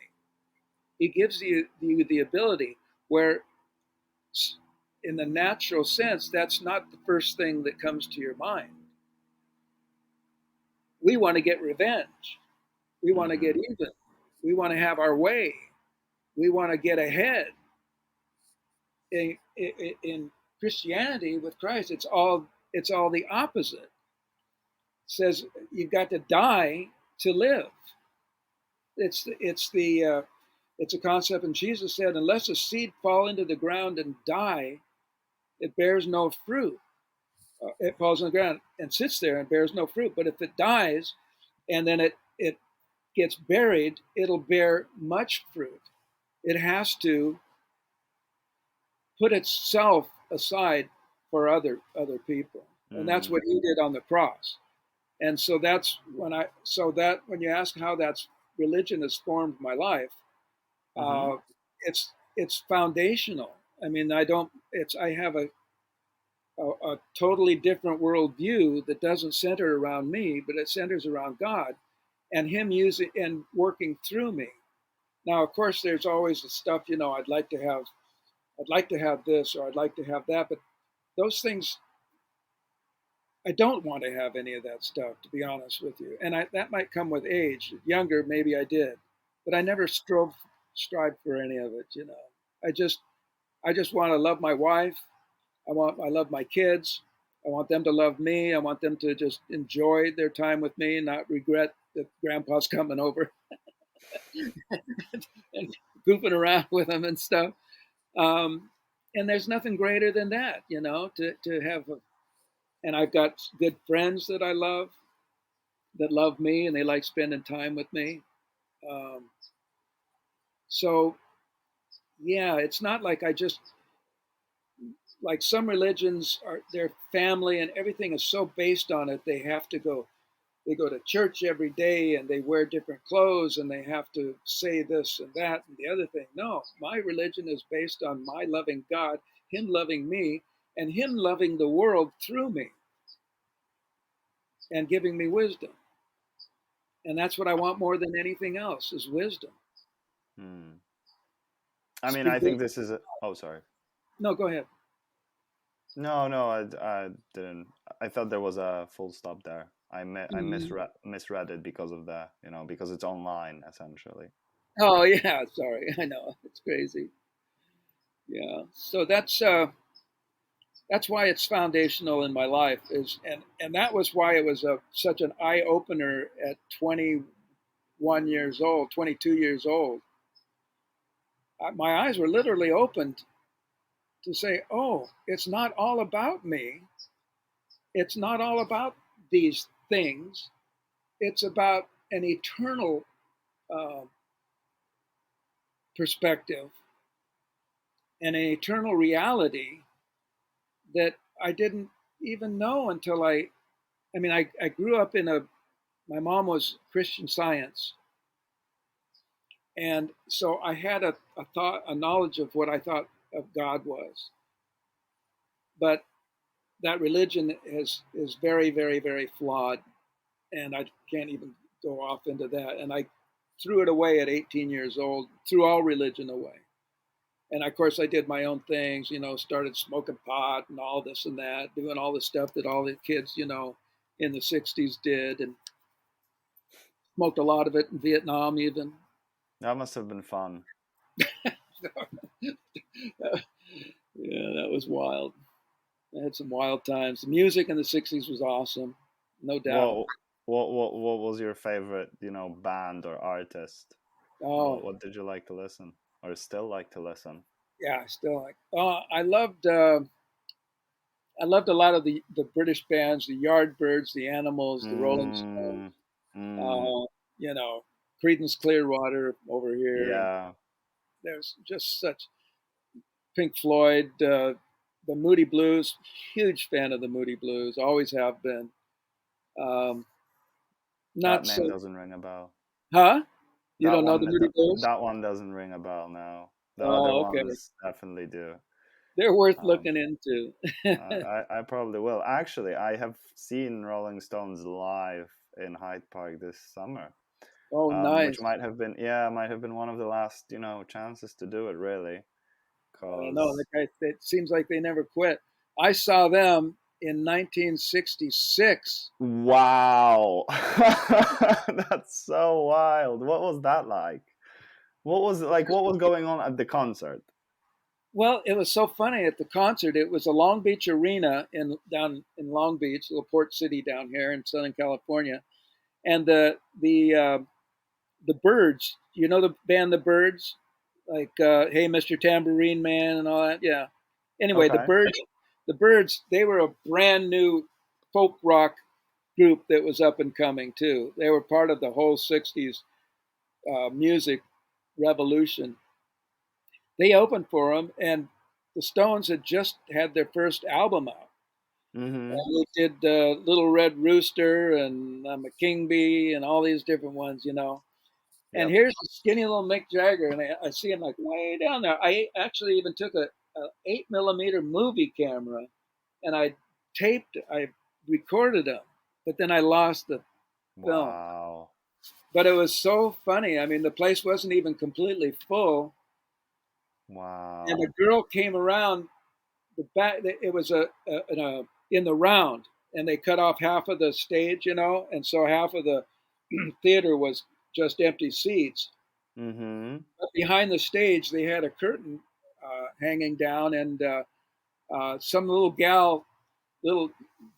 Speaker 2: He gives you the ability where, in the natural sense, that's not the first thing that comes to your mind. We want to get revenge. We want to
Speaker 3: mm-hmm,
Speaker 2: get even. We want to have our way. We want to get ahead. In Christianity, with Christ, it's all the opposite. It says you've got to die to live. It's a concept, and Jesus said, unless a seed fall into the ground and die, it bears no fruit. It falls on the ground and sits there and bears no fruit. But if it dies and then it gets buried, it'll bear much fruit. It has to put itself aside for other people, and that's
Speaker 3: mm-hmm,
Speaker 2: what he did on the cross. And so when you ask how that's religion has formed my life,
Speaker 3: mm-hmm,
Speaker 2: uh, it's foundational. I mean, I have a totally different worldview that doesn't center around me, but it centers around God and him using and working through me. Now, of course, there's always the stuff, I'd like to have this, or I'd like to have that, but those things, I don't want to have any of that stuff, to be honest with you. And that might come with age. Younger, maybe I did, but I never strive for any of it. I just want to love my wife. I love my kids. I want them to love me. I want them to just enjoy their time with me and not regret that grandpa's coming over and goofing around with them and stuff. Um, and there's nothing greater than that, to have. And I've got good friends that I love, that love me, and they like spending time with me. Um, so yeah, it's not like I just like some religions are, their family and everything is so based on it. They go to church every day and they wear different clothes and they have to say this and that and the other thing. No, my religion is based on my loving God, Him loving me, and Him loving the world through me and giving me wisdom. And that's what I want more than anything else is wisdom.
Speaker 3: Hmm. I mean,
Speaker 2: Speak
Speaker 3: I
Speaker 2: this.
Speaker 3: think this is a. Oh, sorry.
Speaker 2: No, go ahead.
Speaker 3: No, no, I didn't. I thought there was a full stop there. I
Speaker 2: Mhm.
Speaker 3: misread it because of the, because it's online essentially.
Speaker 2: Oh yeah, sorry. I know it's crazy. Yeah. So that's why it's foundational in my life is and that was why it was such an eye opener at 21 years old, 22 years old. My eyes were literally opened to say, "Oh, it's not all about me. It's not all about these things. It's about an eternal uh, perspective and an eternal reality that I didn't even know until I mean, I grew up my mom was Christian Science. And so I had a thought, a knowledge of what I thought of God was. But that religion is very, very, very flawed. And I can't even go off into that. And I threw it away at 18 years old, threw all religion away. And of course, I did my own things, started smoking pot and all this and that, doing all the stuff that all the kids, in the 60s did, and smoked a lot of it in Vietnam, even.
Speaker 3: That must have been fun.
Speaker 2: Yeah, that was wild. I had some wild times. The music in the 60s was awesome, no doubt.
Speaker 3: Well, what was your favorite, band or artist?
Speaker 2: Oh,
Speaker 3: What did you like to listen, or still like to listen?
Speaker 2: yeah, I still like. I loved a lot of the British bands, the Yardbirds, the Animals, the Rolling Stones.
Speaker 3: Mm, mm,
Speaker 2: Uh, you know, Creedence Clearwater over here, and
Speaker 3: yeah,
Speaker 2: there's just such Pink Floyd, the Moody Blues. Huge fan of the Moody Blues, always have been. Um,
Speaker 3: that
Speaker 2: not
Speaker 3: name
Speaker 2: so,
Speaker 3: doesn't ring a bell.
Speaker 2: huh? You
Speaker 3: That
Speaker 2: don't know
Speaker 3: one,
Speaker 2: the Moody Blues?
Speaker 3: that one doesn't ring a bell now. The other
Speaker 2: Oh, okay.
Speaker 3: ones definitely do.
Speaker 2: They're worth
Speaker 3: Um,
Speaker 2: looking into.
Speaker 3: I probably will. Actually, I have seen Rolling Stones live in Hyde Park this summer,
Speaker 2: Oh,
Speaker 3: which
Speaker 2: nice.
Speaker 3: might have been one of the last, chances to do it, really.
Speaker 2: I don't know.
Speaker 3: Cause
Speaker 2: It seems like they never quit. I saw them in 1966.
Speaker 3: wow, that's so wild. What was that like? What was it like? What was going on at the concert?
Speaker 2: Well, it was so funny at the concert. It was a Long Beach arena down in Long Beach, a little port city down here in Southern California, and the Birds. You know the band, the Birds, like Hey Mr. Tambourine Man and all that. Yeah. Anyway,
Speaker 3: Okay.
Speaker 2: the Birds, they were a brand new folk rock group that was up and coming too. They were part of the whole '60s music revolution. They opened for them, and the Stones had just had their first album out.
Speaker 3: Mm-hmm.
Speaker 2: And they did Little Red Rooster and I'm a King Bee and all these different ones. And
Speaker 3: Yep.
Speaker 2: here's the skinny little Mick Jagger, and I see him like way down there. I actually even took a 8 millimeter movie camera, and I recorded him, but then I lost the film.
Speaker 3: Wow.
Speaker 2: But it was so funny. I mean, the place wasn't even completely full, and a
Speaker 3: Wow.
Speaker 2: girl came around the back. It was in the round, and they cut off half of the stage, and so half of the theater was just empty seats.
Speaker 3: Mm-hmm.
Speaker 2: But behind the stage, they had a curtain hanging down, and some little gal, little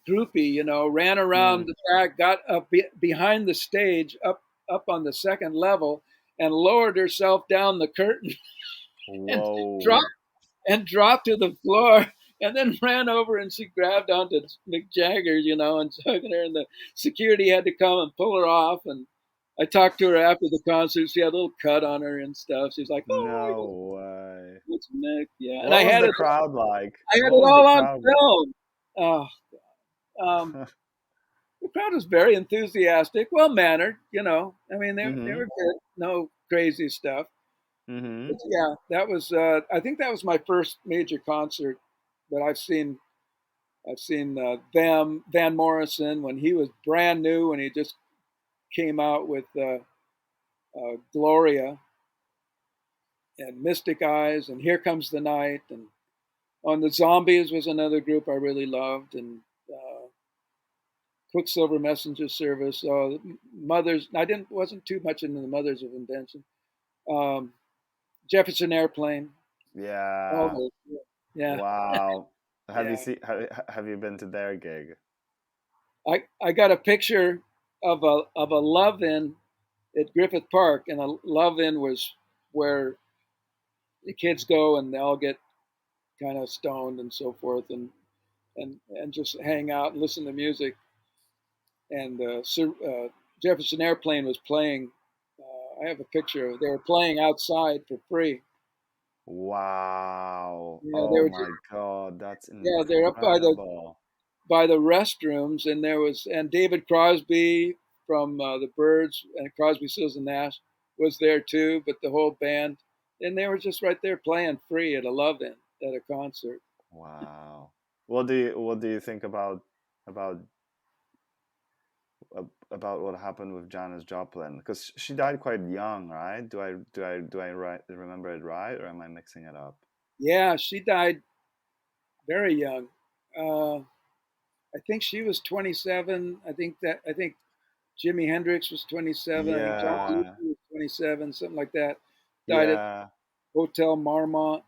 Speaker 2: groupie, ran around
Speaker 3: Mm.
Speaker 2: the back, got up behind the stage, up on the second level, and lowered herself down the curtain and dropped
Speaker 3: Whoa.
Speaker 2: dropped to the floor. And then ran over and she grabbed onto Mick Jagger, and hugging her, and the security had to come and pull her off. And I talked to her after the concert. She had a little cut on her and stuff. She's like, "Oh,
Speaker 3: No way.
Speaker 2: it's Mick." Yeah, and
Speaker 3: What was the crowd like?
Speaker 2: I had
Speaker 3: What
Speaker 2: it
Speaker 3: was the
Speaker 2: all on
Speaker 3: crowd
Speaker 2: film. Oh, um,
Speaker 3: like?
Speaker 2: the crowd was very enthusiastic, well mannered. I mean, they
Speaker 3: Mm-hmm.
Speaker 2: were good. No crazy stuff.
Speaker 3: Mm-hmm.
Speaker 2: But yeah, that was. I think that was my first major concert that I've seen. I've seen them, Van Morrison, when he was brand new, when he just came out with Gloria and Mystic Eyes and Here Comes the Night, and on the Zombies was another group I really loved, and Quicksilver Messenger Service. Mothers. I didn't wasn't too much into the Mothers of Invention. Um, Jefferson Airplane. All
Speaker 3: Yeah.
Speaker 2: those. Yeah,
Speaker 3: Wow.
Speaker 2: yeah.
Speaker 3: Have you been to their gig?
Speaker 2: I got a picture of a love-in at Griffith Park, and a love-in was where the kids go and they all get kind of stoned and so forth, and just hang out and listen to music. And Jefferson Airplane was playing. I have a picture of. They were playing outside for free.
Speaker 3: Wow.
Speaker 2: Yeah, they
Speaker 3: Oh
Speaker 2: were.
Speaker 3: my God, that's
Speaker 2: Yeah, they're up by the
Speaker 3: incredible.
Speaker 2: restrooms, and there was and David Crosby from the Byrds and Crosby, Stills and Nash was there too. But the whole band, and they were just right there playing free at a love-in at a concert.
Speaker 3: Wow. What do you think about about what happened with Janis Joplin? Because she died quite young, right? Do I remember it right, or am I mixing it up?
Speaker 2: Yeah, she died very young. Uh, I think she was 27. I think Jimi Hendrix was 27. I think John Belushi
Speaker 3: Yeah.
Speaker 2: was 27, something like that. Died at
Speaker 3: Yeah.
Speaker 2: Hotel Marmont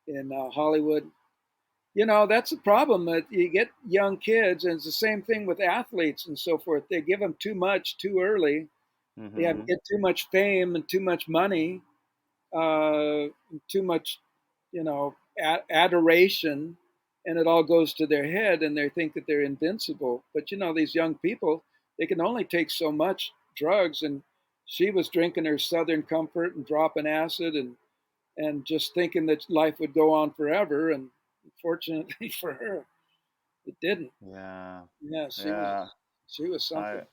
Speaker 2: in Hollywood. That's the problem that you get young kids, and it's the same thing with athletes and so forth. They give them too much too early. They have
Speaker 3: Mm-hmm.
Speaker 2: get too much fame and too much money, too much, adoration, and it all goes to their head, and they think that they're invincible. But these young people, they can only take so much drugs, and she was drinking her Southern Comfort and dropping acid, and just thinking that life would go on forever. And unfortunately for her, it didn't.
Speaker 3: Yeah.
Speaker 2: Yeah,
Speaker 3: Yeah.
Speaker 2: she was something.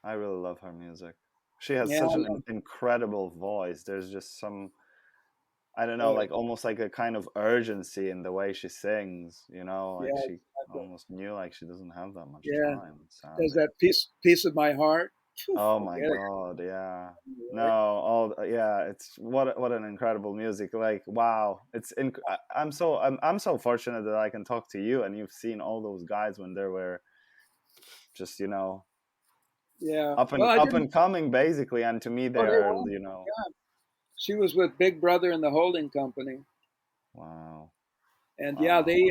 Speaker 3: I I really love her music. She has
Speaker 2: Yeah,
Speaker 3: such an incredible voice. There's just some, I don't know,
Speaker 2: oh
Speaker 3: like almost like a kind of urgency in the way she sings, you know,
Speaker 2: yeah,
Speaker 3: like she
Speaker 2: exactly.
Speaker 3: almost knew like she doesn't have that much
Speaker 2: Yeah.
Speaker 3: time,
Speaker 2: Does
Speaker 3: sadly.
Speaker 2: that piece of my heart? Phew,
Speaker 3: Oh my
Speaker 2: forget it.
Speaker 3: God, yeah. No,
Speaker 2: Lord.
Speaker 3: yeah, it's what an incredible music. Like wow, I'm so fortunate that I can talk to you and you've seen all those guys when they were just, you know,
Speaker 2: Yeah. Well, I
Speaker 3: up
Speaker 2: didn't.
Speaker 3: and coming basically, and to me they
Speaker 2: Oh, they
Speaker 3: are,
Speaker 2: won.
Speaker 3: you know,
Speaker 2: Yeah. She was with Big Brother and the holding company,
Speaker 3: wow.
Speaker 2: and yeah,
Speaker 3: Wow.
Speaker 2: they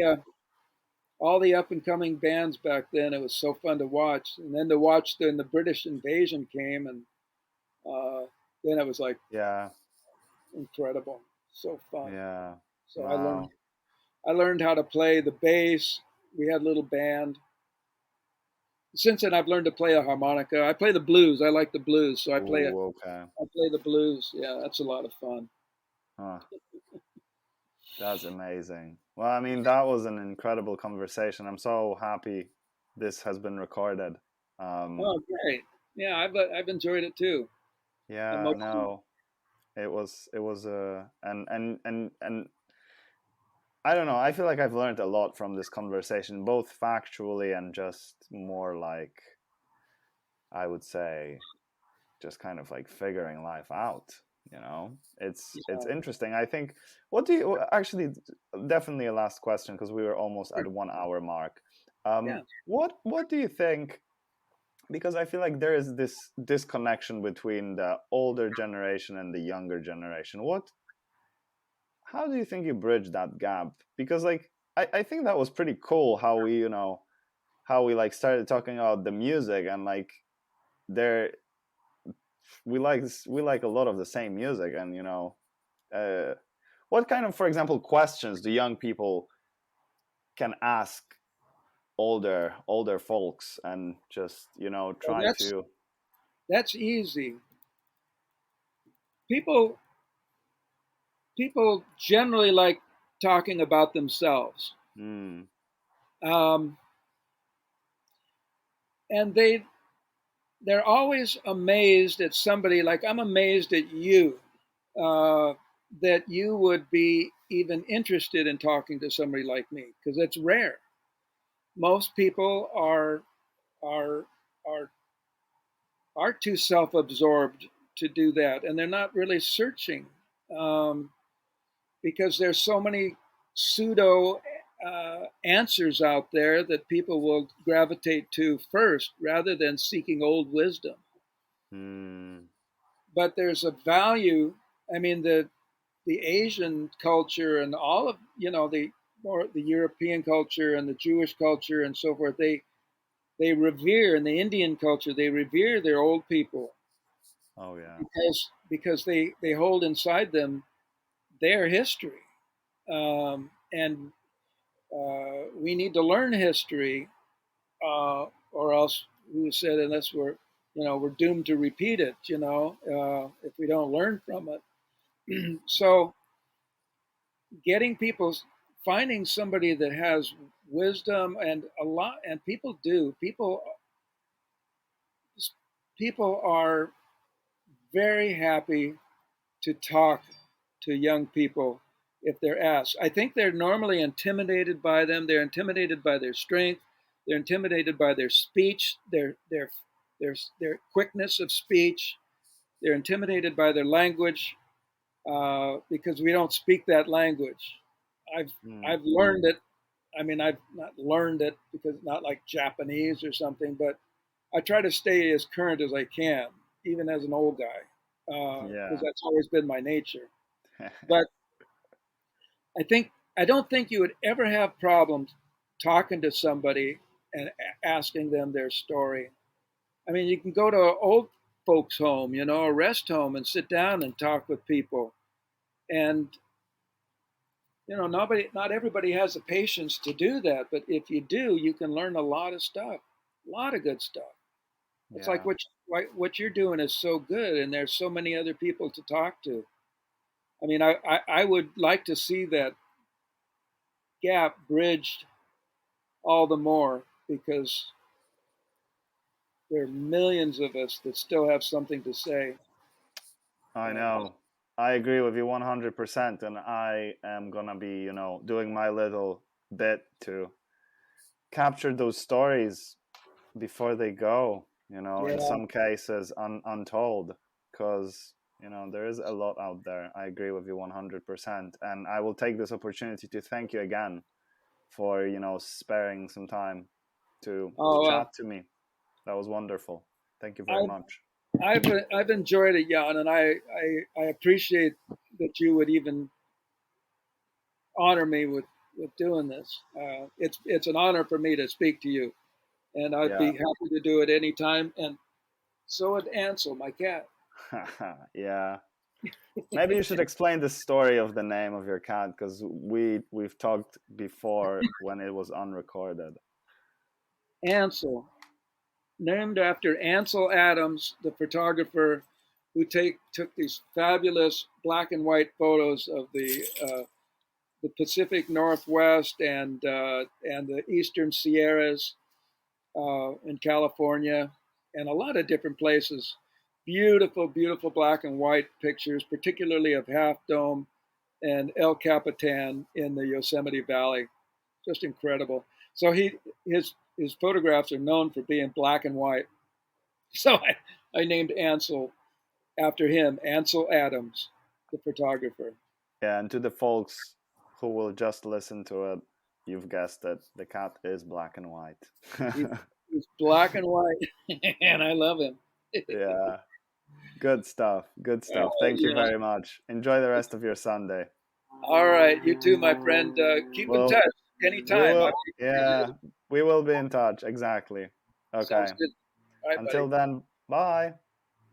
Speaker 2: all the up and coming bands back then. It was so fun to watch, and then to watch when the British invasion came, and uh, then it was like
Speaker 3: Yeah.
Speaker 2: incredible, so fun.
Speaker 3: Yeah.
Speaker 2: So
Speaker 3: Wow.
Speaker 2: I learned how to play the bass. We had a little band. Since then, I've learned to play a harmonica. I play the blues. I like the blues, so I play it.
Speaker 3: Ooh, okay.
Speaker 2: I play the blues. Yeah, that's a lot of fun.
Speaker 3: Huh. That's amazing. Well, I mean, that was an incredible conversation. I'm so happy this has been recorded. Um,
Speaker 2: Oh, great. Yeah, I've enjoyed it too.
Speaker 3: yeah,
Speaker 2: Emotional.
Speaker 3: no, it was and I don't know. I feel like I've learned a lot from this conversation, both factually and just more like I would say just kind of like figuring life out, you know. It's
Speaker 2: Yeah,
Speaker 3: interesting. I think what do you actually, definitely a last question because we were almost
Speaker 2: sure.
Speaker 3: at 1 hour mark.
Speaker 2: Yeah,
Speaker 3: What do you think, because I feel like there is this disconnection between the older generation and the younger generation. What How do you think you bridge that gap? Because like I think that was pretty cool how we, you know, how we like started talking about the music and like there we like a lot of the same music, and you know, uh, what kind of, for example, questions do young people can ask older folks and just, you know,
Speaker 2: well,
Speaker 3: try to
Speaker 2: That's easy. People people generally like talking about themselves,
Speaker 3: Mm.
Speaker 2: um, and they're always amazed at somebody. Like I'm amazed at you, uh, that you would be even interested in talking to somebody like me because it's rare. Most people are are are too self-absorbed to do that, and they're not really searching, um, because there's so many pseudo answers out there that people will gravitate to first rather than seeking old wisdom.
Speaker 3: Mm.
Speaker 2: But there's a value. I mean, the Asian culture and all of the more the European culture and the Jewish culture and so forth. They revere, in the Indian culture they revere their old people
Speaker 3: Oh yeah.
Speaker 2: because they hold inside them their history, and we need to learn history, or else we said unless we're doomed to repeat it. If we don't learn from it. So getting people, finding somebody that has wisdom, and a lot, and people are very happy to talk to young people if they're asked. I think they're normally intimidated by them. They're intimidated by their strength. They're intimidated by their speech, their quickness of speech. They're intimidated by their language, because we don't speak that language. I've
Speaker 3: Mm.
Speaker 2: I've learned it. I mean, I've not learned it because not like Japanese or something, but I try to stay as current as I can, even as an old guy, because
Speaker 3: Yeah.
Speaker 2: that's always been my nature. But I don't think you would ever have problems talking to somebody and asking them their story. I mean, you can go to an old folks' home, a rest home, and sit down and talk with people. And not everybody has the patience to do that, but if you do, you can learn a lot of stuff, a lot of good stuff. It's like
Speaker 3: Yeah.
Speaker 2: what you're doing is so good, and there's so many other people to talk to. I mean, I would like to see that gap bridged all the more because there are millions of us that still have something to say.
Speaker 3: I
Speaker 2: And
Speaker 3: know. I agree with you 100%, and I am gonna be, doing my little bit to capture those stories before they go, in
Speaker 2: yeah,
Speaker 3: some cases untold, because, there is a lot out there. I agree with you 100%. And I will take this opportunity to thank you again for, sparing some time to
Speaker 2: oh,
Speaker 3: chat to me. That was wonderful. Thank you very
Speaker 2: I've
Speaker 3: much.
Speaker 2: I've enjoyed it, Jan, and I appreciate that you would even honor me with doing this. It's an honor for me to speak to you, and I'd be
Speaker 3: Yeah.
Speaker 2: happy to do it anytime. And so would Ansel, my cat.
Speaker 3: Yeah. Maybe you should explain the story of the name of your cat, because we've talked before when it was unrecorded.
Speaker 2: Ansel, named after Ansel Adams, the photographer who took these fabulous black and white photos of the Pacific Northwest and the Eastern Sierras, in California, and a lot of different places. Beautiful, beautiful black and white pictures, particularly of Half Dome and El Capitan in the Yosemite Valley. Just incredible. So his photographs are known for being black and white. So I named Ansel after him, Ansel Adams, the photographer.
Speaker 3: Yeah, and to the folks who will just listen to it, you've guessed it, the cat is black and white.
Speaker 2: He's, he's black and white, and I love him.
Speaker 3: Yeah, good stuff. Good stuff. Thank you
Speaker 2: Yeah.
Speaker 3: very much. Enjoy the rest of your Sunday.
Speaker 2: All right, you too, my friend. Keep in
Speaker 3: Well,
Speaker 2: touch
Speaker 3: we
Speaker 2: anytime.
Speaker 3: will, yeah, we will be in touch. Exactly.
Speaker 2: Sounds
Speaker 3: Okay.
Speaker 2: good. All right, buddy.
Speaker 3: Until then, bye.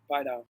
Speaker 2: Bye now.